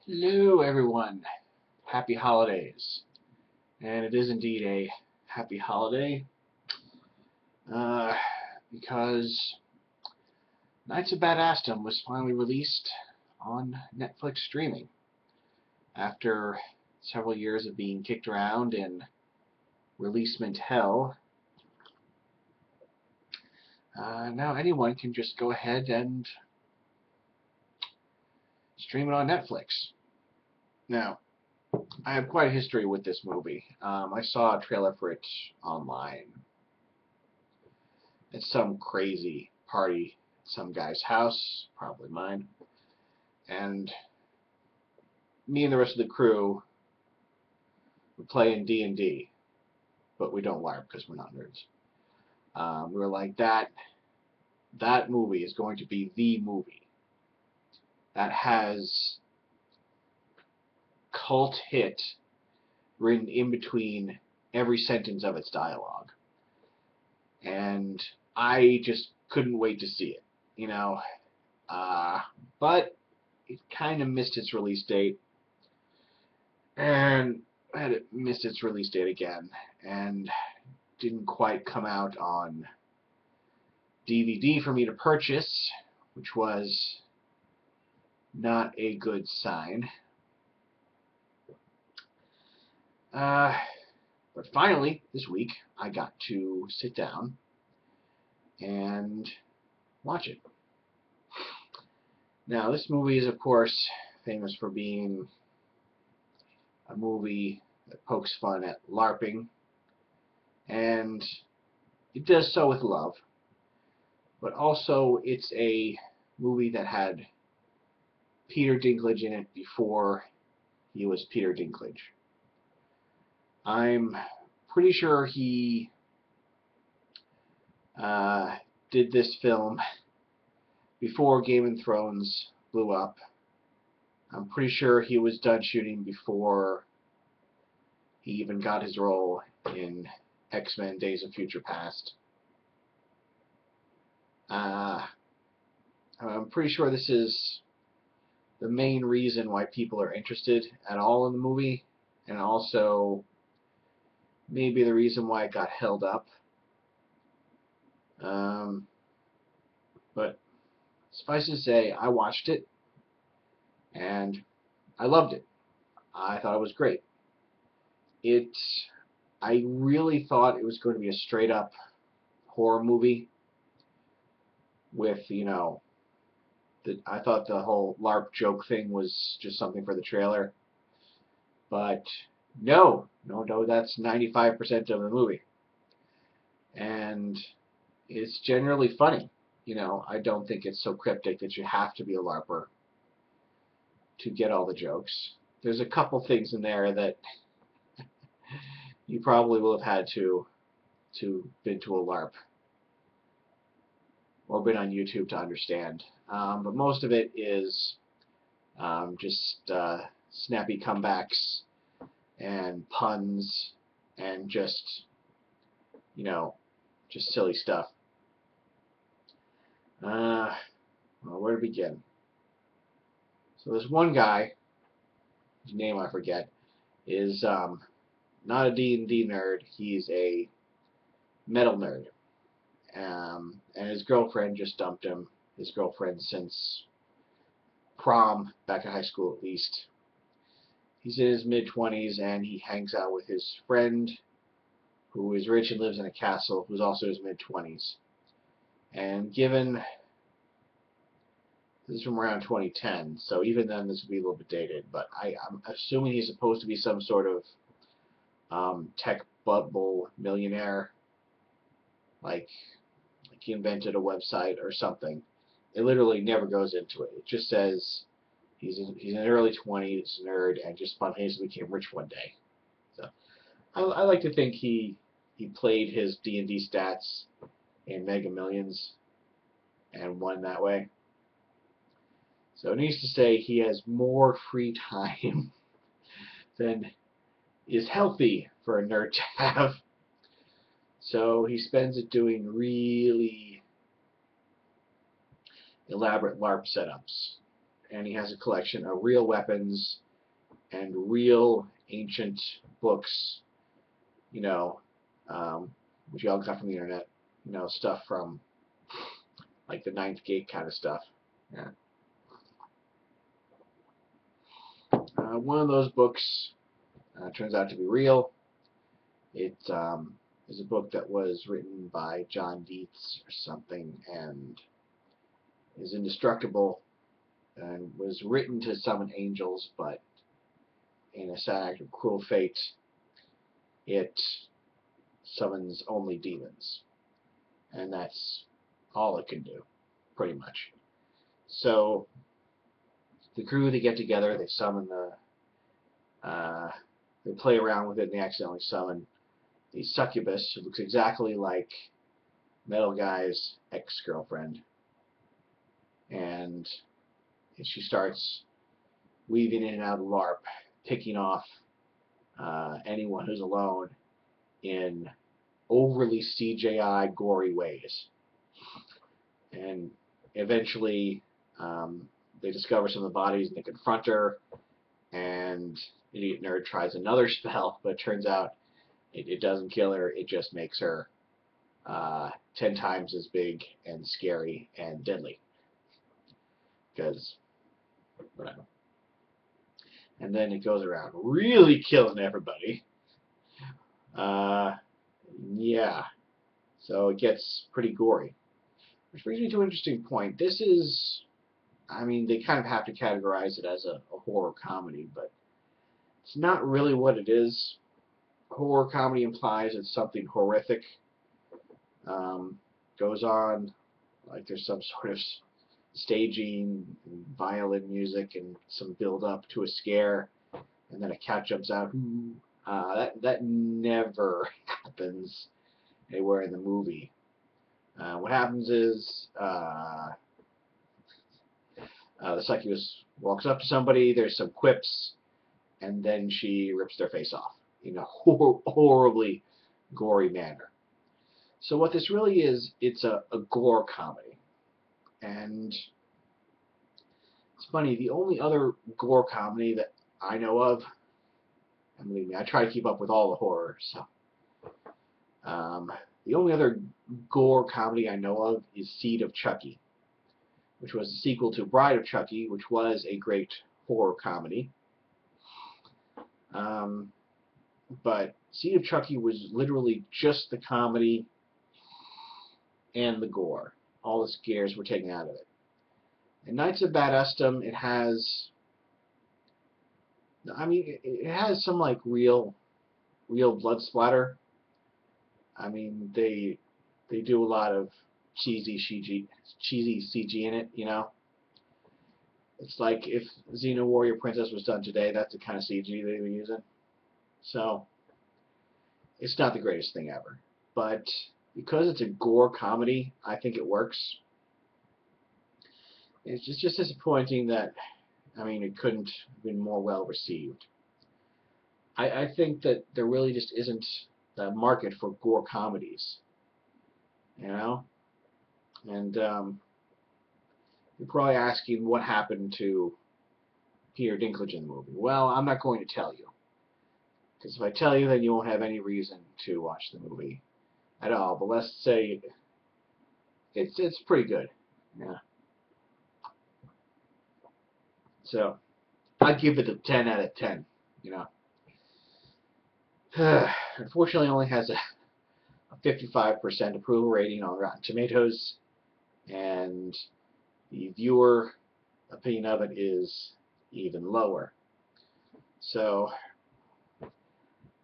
Hello, everyone. Happy holidays. And it is indeed a happy holiday uh, because Knights of Badassdom was finally released on Netflix streaming after several years of being kicked around in releasement hell. Now anyone can just go ahead and stream it on Netflix. Now, I have quite a history with this movie. I saw a trailer for it online at some crazy party at some guy's house, probably mine, and me and the rest of the crew were playing D&D, but we don't LARP because we're not nerds. We were like, that movie is going to be the movie that has cult hit written in between every sentence of its dialogue. And I just couldn't wait to see it, you know. But it kind of missed its release date, and had it missed its release date again, and didn't quite come out on DVD for me to purchase, which was not a good sign. Uh, but finally, this week, I got to sit down and watch it. Now, this movie is, of course, famous for being a movie that pokes fun at LARPing, and it does so with love, but also it's a movie that had Peter Dinklage in it before he was Peter Dinklage. I'm pretty sure he did this film before Game of Thrones blew up. I'm pretty sure he was done shooting before he even got his role in X-Men Days of Future Past. I'm pretty sure this is the main reason why people are interested at all in the movie, and also maybe the reason why it got held up. But suffice to say, I watched it, and I loved it. I thought it was great. It, I really thought it was going to be a straight up horror movie with, I thought the whole LARP joke thing was just something for the trailer. But no, that's 95% of the movie. And it's generally funny. I don't think it's so cryptic that you have to be a LARPer to get all the jokes. There's a couple things in there that you probably will have had to been to a LARP or been on YouTube to understand. But most of it is just snappy comebacks and puns and just silly stuff. Well, where to begin? So this one guy, whose name I forget, is not a D&D nerd. He's a metal nerd. And his girlfriend just dumped him. His girlfriend since prom, back in high school at least. He's in his mid-20s, and he hangs out with his friend, who is rich and lives in a castle, who's also in his mid-20s. And given this is from around 2010, so even then this would be a little bit dated, but I'm assuming he's supposed to be some sort of tech bubble millionaire, like he invented a website or something. It literally never goes into it. It just says he's in early 20s, nerd, and just spontaneously became rich one day. So I like to think he played his D&D stats in Mega Millions and won that way. So needless to say, he has more free time than is healthy for a nerd to have. So he spends it doing really elaborate LARP setups. and he has a collection of real weapons and real ancient books, you know, which you all got from the internet, you know, stuff from like the Ninth Gate kind of stuff. Yeah. One of those books turns out to be real. It is a book that was written by John Dietz or something, and is indestructible, and was written to summon angels, but in a sad act of cruel fate, it summons only demons, and that's all it can do, pretty much. So the crew, they get together, they summon they play around with it, and they accidentally summon the succubus, who looks exactly like Metal Guy's ex-girlfriend, and she starts weaving in and out of LARP, picking off anyone who's alone in overly CGI gory ways. And eventually they discover some of the bodies and they confront her, and Idiot Nerd tries another spell, but it turns out it doesn't kill her, it just makes her 10 times as big and scary and deadly. Because, whatever. And then it goes around really killing everybody. Yeah. So it gets pretty gory. Which brings me to an interesting point. This is, I mean, they kind of have to categorize it as a horror comedy, but it's not really what it is. Horror comedy implies it's something horrific goes on, like there's some sort of staging, and violin music, and some build up to a scare, and then a cat jumps out. That never happens anywhere in the movie. What happens is the succubus walks up to somebody, there's some quips, and then she rips their face off in a horribly gory manner. So what this really is, it's a gore comedy. And it's funny, the only other gore comedy that I know of, and believe me, I try to keep up with all the horror, so the only other gore comedy I know of is Seed of Chucky, which was the sequel to Bride of Chucky, which was a great horror comedy. But Seed of Chucky was literally just the comedy and the gore. All the scares were taken out of it. In Knights of Badassdom, it has, I mean, it has some like real blood splatter. I mean, they do a lot of cheesy CG in it, you know. It's like if Xena Warrior Princess was done today, that's the kind of CG they were using. So it's not the greatest thing ever, but because it's a gore comedy, I think it works. It's just disappointing that, I mean, it couldn't have been more well received. I think that there really just isn't the market for gore comedies, you know? And you're probably asking what happened to Peter Dinklage in the movie. Well, I'm not going to tell you, because if I tell you, then you won't have any reason to watch the movie at all. But let's say it's pretty good. Yeah. So I'd give it a 10 out of 10. You know. Unfortunately, it only has a 55% approval rating on Rotten Tomatoes, and the viewer opinion of it is even lower. So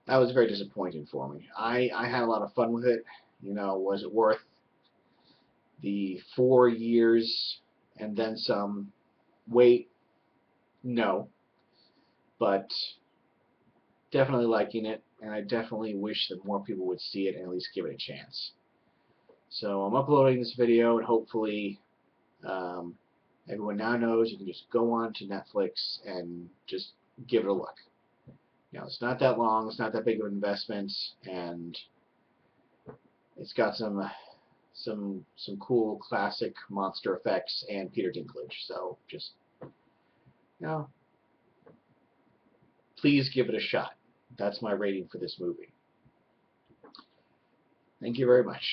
that was very disappointing for me. I had a lot of fun with it. You know, was it worth the 4 years and then some wait? No. But definitely liking it, and I definitely wish that more people would see it and at least give it a chance. So I'm uploading this video, and hopefully everyone now knows you can just go on to Netflix and just give it a look. You know, it's not that long, it's not that big of an investment, and it's got some cool classic monster effects and Peter Dinklage. So just No. Please give it a shot. That's my rating for this movie. Thank you very much.